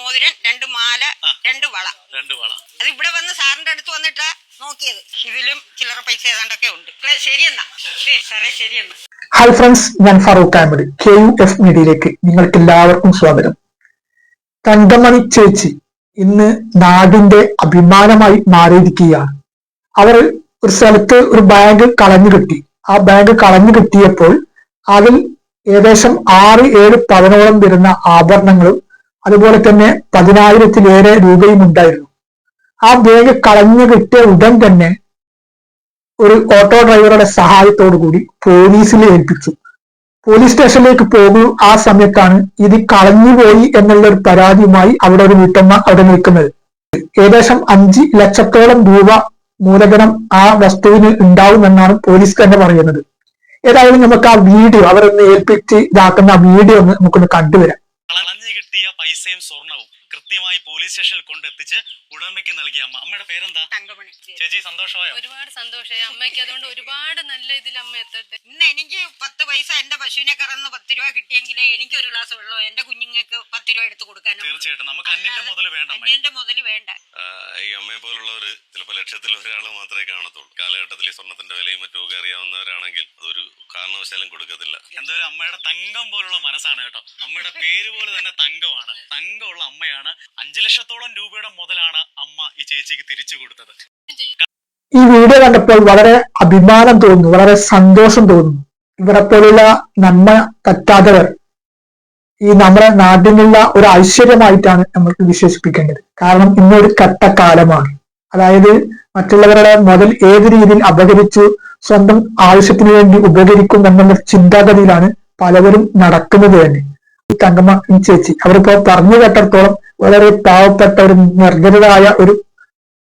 മോതിരം, 2 മാല, 2 വള. അത് ഇവിടെ വന്ന് സാറിന്റെ അടുത്ത് വന്നിട്ടാ നോക്കിയത്. ഇതിലും ചില്ലറ പൈസ ഏതാണ്ടൊക്കെ ഉണ്ട്. ശരിയെന്നാ സാറേ, ശരിയെന്നാ. ഹായ് ഫ്രണ്ട്സ്, ഞാൻ ഫറൂഖ് അഹമ്മദ്. KUF മീഡിയയിലേക്ക് നിങ്ങൾക്ക് എല്ലാവർക്കും സ്വാഗതം. തങ്കമണി ചേച്ചി ഇന്ന് നാടിന്റെ അഭിമാനമായി മാറിയിരിക്കുകയാണ്. അവർ ഒരു സ്ഥലത്ത് ഒരു ബാഗ് കളഞ്ഞു കിട്ടി. ആ ബാഗ് കളഞ്ഞു കിട്ടിയപ്പോൾ അതിൽ ഏകദേശം 6-7 പവനോളം വരുന്ന ആഭരണങ്ങളും അതുപോലെ തന്നെ 10,000-ലേറെ രൂപയും ഉണ്ടായിരുന്നു. ആ ബാഗ് കളഞ്ഞു കിട്ടിയ ഉടൻ തന്നെ ഒരു ഓട്ടോ ഡ്രൈവറുടെ സഹായത്തോടു കൂടി പോലീസിൽ ഏൽപ്പിച്ചു. പോലീസ് സ്റ്റേഷനിലേക്ക് പോകും. ആ സമയത്താണ് ഇത് കളഞ്ഞുപോയി എന്നുള്ള ഒരു പരാതിയുമായി അവിടെ ഒരു വീട്ടമ്മ അവിടെ നിൽക്കുന്നത്. ഏകദേശം 5 ലക്ഷത്തോളം രൂപ മൂലധനം ആ വസ്തുവിന് ഉണ്ടാവുമെന്നാണ് പോലീസ് തന്നെ പറയുന്നത്. ഏതായാലും നമുക്ക് ആ വീഡിയോ അവരൊന്ന് ഏൽപ്പിച്ച് ഇതാക്കുന്ന ആ വീഡിയോ ഒന്ന് നമുക്കൊന്ന് കണ്ടുവരാം. കളഞ്ഞു കിട്ടിയ പൈസയും സ്വർണവും കൃത്യമായി പോലീസ് സ്റ്റേഷനിൽ കൊണ്ടെത്തിച്ച് ഉടമയ്ക്ക് നൽകിയ അമ്മയുടെ പേരെന്താ? തങ്കമണി. ചേച്ചി സന്തോഷമായോ? ഒരുപാട് സന്തോഷമായി അമ്മയ്ക്ക്. അതുകൊണ്ട് ഒരുപാട് നല്ല ഇതിൽ അമ്മ എത്തട്ടെ. ഇന്ന് എനിക്ക് 10 പൈസ എന്റെ പശുവിനെ കറന്ന് 10 രൂപ കിട്ടിയെങ്കിലേ എനിക്ക് ഒരു ഗ്ലാസ് വെള്ളമോ എന്റെ കുഞ്ഞുങ്ങൾക്ക് 10 രൂപ എടുത്ത് കൊടുക്കാനോ. തീർച്ചയായിട്ടും നമുക്ക് അന്യന്റെ മുതൽ വേണ്ട. അന്യന്റെ മുതൽ വേണ്ട. ഈ അമ്മയെ പോലുള്ളവര് ചിലപ്പോൾ ലക്ഷത്തിൽ ഒരാൾ മാത്രമേ കാണത്തുള്ളൂ. കാലഘട്ടത്തിൽ ഈ സ്വർണത്തിന്റെ വിലയും മറ്റുമൊക്കെ അറിയാവുന്നവരാണെങ്കിൽ അതൊരു കാരണവശാലും കൊടുക്കത്തില്ല. എന്തായാലും അമ്മയുടെ തങ്കം പോലുള്ള മനസ്സാണ് കേട്ടോ. അമ്മയുടെ പേര് പോലെ തന്നെ തങ്കമാണ്. തങ്കമുള്ള അമ്മയാണ്. 5 ലക്ഷത്തോളം രൂപയുടെ മുതലാണ് അമ്മ ഈ ചേച്ചിക്ക് തിരിച്ചു കൊടുത്തത്. ഈ വീഡിയോ കണ്ടപ്പോൾ വളരെ അഭിമാനം തോന്നുന്നു, വളരെ സന്തോഷം തോന്നുന്നു. ഇവരെ പോലുള്ള നന്മ പറ്റാത്തവർ ഈ നമ്മുടെ നാട്ടിലുള്ള ഒരു ഐശ്വര്യമായിട്ടാണ് നമുക്ക് വിശേഷിപ്പിക്കേണ്ടത്. കാരണം ഇന്നൊരു കട്ടക്കാലമാണ്. അതായത് മറ്റുള്ളവരുടെ മുതൽ ഏത് രീതിയിൽ അപകരിച്ചു സ്വന്തം ആവശ്യത്തിന് വേണ്ടി ഉപകരിക്കും എന്നുള്ള ചിന്താഗതിയിലാണ് പലവരും നടക്കുന്നത് തന്നെ. ഈ തങ്കമണി ചേച്ചി അവരിപ്പോ പറഞ്ഞു കേട്ടിടത്തോളം വളരെ പാവപ്പെട്ട ഒരു നിർദ്ധരായ ഒരു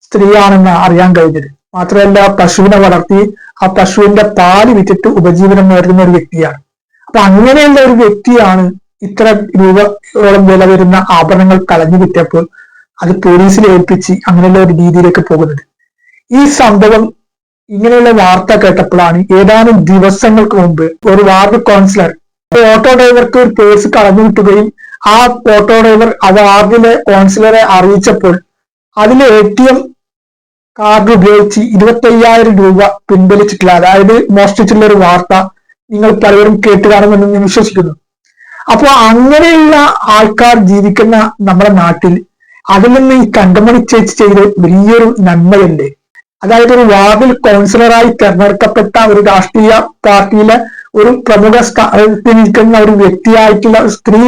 സ്ത്രീയാണെന്ന് അറിയാൻ കഴിഞ്ഞത്. മാത്രമല്ല പശുവിനെ വളർത്തി ആ പശുവിന്റെ പാല് വിറ്റിട്ട് ഉപജീവനം നേടുന്ന ഒരു വ്യക്തിയാണ്. അപ്പൊ അങ്ങനെയുള്ള ഒരു വ്യക്തിയാണ് ഇത്ര രൂപയോളം വില വരുന്ന ആഭരണങ്ങൾ കളഞ്ഞു കിട്ടിയപ്പോൾ അത് പോലീസിൽ ഏൽപ്പിച്ച് അങ്ങനെയുള്ള ഒരു രീതിയിലേക്ക് പോകുന്നത്. ഈ സംഭവം ഇങ്ങനെയുള്ള വാർത്ത കേട്ടപ്പോഴാണ് ഏതാനും ദിവസങ്ങൾക്ക് മുമ്പ് ഒരു വാർഡ് കൗൺസിലർ ഓട്ടോ ഡ്രൈവർക്ക് ഒരു പേഴ്സ് കളഞ്ഞു കിട്ടുകയും ആ ഓട്ടോ ഡ്രൈവർ ആ വാർഡിലെ കൗൺസിലറെ അറിയിച്ചപ്പോൾ അതിലെ ATM കാർഡ് ഉപയോഗിച്ച് 25,000 രൂപ പിൻവലിച്ചിട്ടില്ല. അതായത് മോഷ്ടിച്ചിട്ടുള്ള ഒരു വാർത്ത നിങ്ങൾ പലരും കേട്ട് കാണുമെന്ന് ഞാൻ വിശ്വസിക്കുന്നു. അപ്പൊ അങ്ങനെയുള്ള ആൾക്കാർ ജീവിക്കുന്ന നമ്മുടെ നാട്ടിൽ അതിൽ നിന്ന് ഈ തങ്കമണി ചേച്ചി ചെയ്ത് വലിയൊരു നന്മയല്ലേ. അതായത് ഒരു വാർഡിൽ കൗൺസിലറായി തെരഞ്ഞെടുക്കപ്പെട്ട ഒരു രാഷ്ട്രീയ പാർട്ടിയിലെ ഒരു പ്രമുഖ സ്ഥാനത്ത് നിൽക്കുന്ന ഒരു വ്യക്തിയായിട്ടുള്ള സ്ത്രീ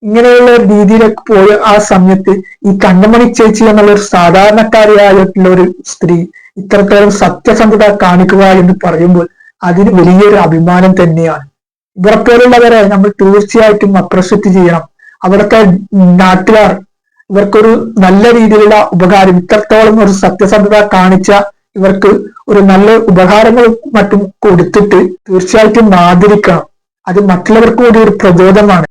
ഇങ്ങനെയുള്ള രീതിയിലേക്ക് പോയ ആ സമയത്ത് ഈ തങ്കമണി ചേച്ചി എന്നുള്ള ഒരു സാധാരണക്കാരിയായിട്ടുള്ള ഒരു സ്ത്രീ ഇത്രത്തോളം സത്യസന്ധത കാണിക്കുക എന്ന് പറയുമ്പോൾ അതിന് വലിയൊരു അഭിമാനം തന്നെയാണ്. ഇവരെ പോലുള്ളവരെ നമ്മൾ തീർച്ചയായിട്ടും അപ്രസക്റ്റ് ചെയ്യണം. അവിടുത്തെ നാട്ടുകാർ ഇവർക്കൊരു നല്ല രീതിയിലുള്ള ഉപകാരം, ഇത്രത്തോളം ഒരു സത്യസന്ധത കാണിച്ച ഇവർക്ക് ഒരു നല്ല ഉപകാരങ്ങളും മറ്റും കൊടുത്തിട്ട് തീർച്ചയായിട്ടും ആദരിക്കണം. അത് മറ്റുള്ളവർക്ക് കൂടി ഒരു പ്രചോദനമാണ്.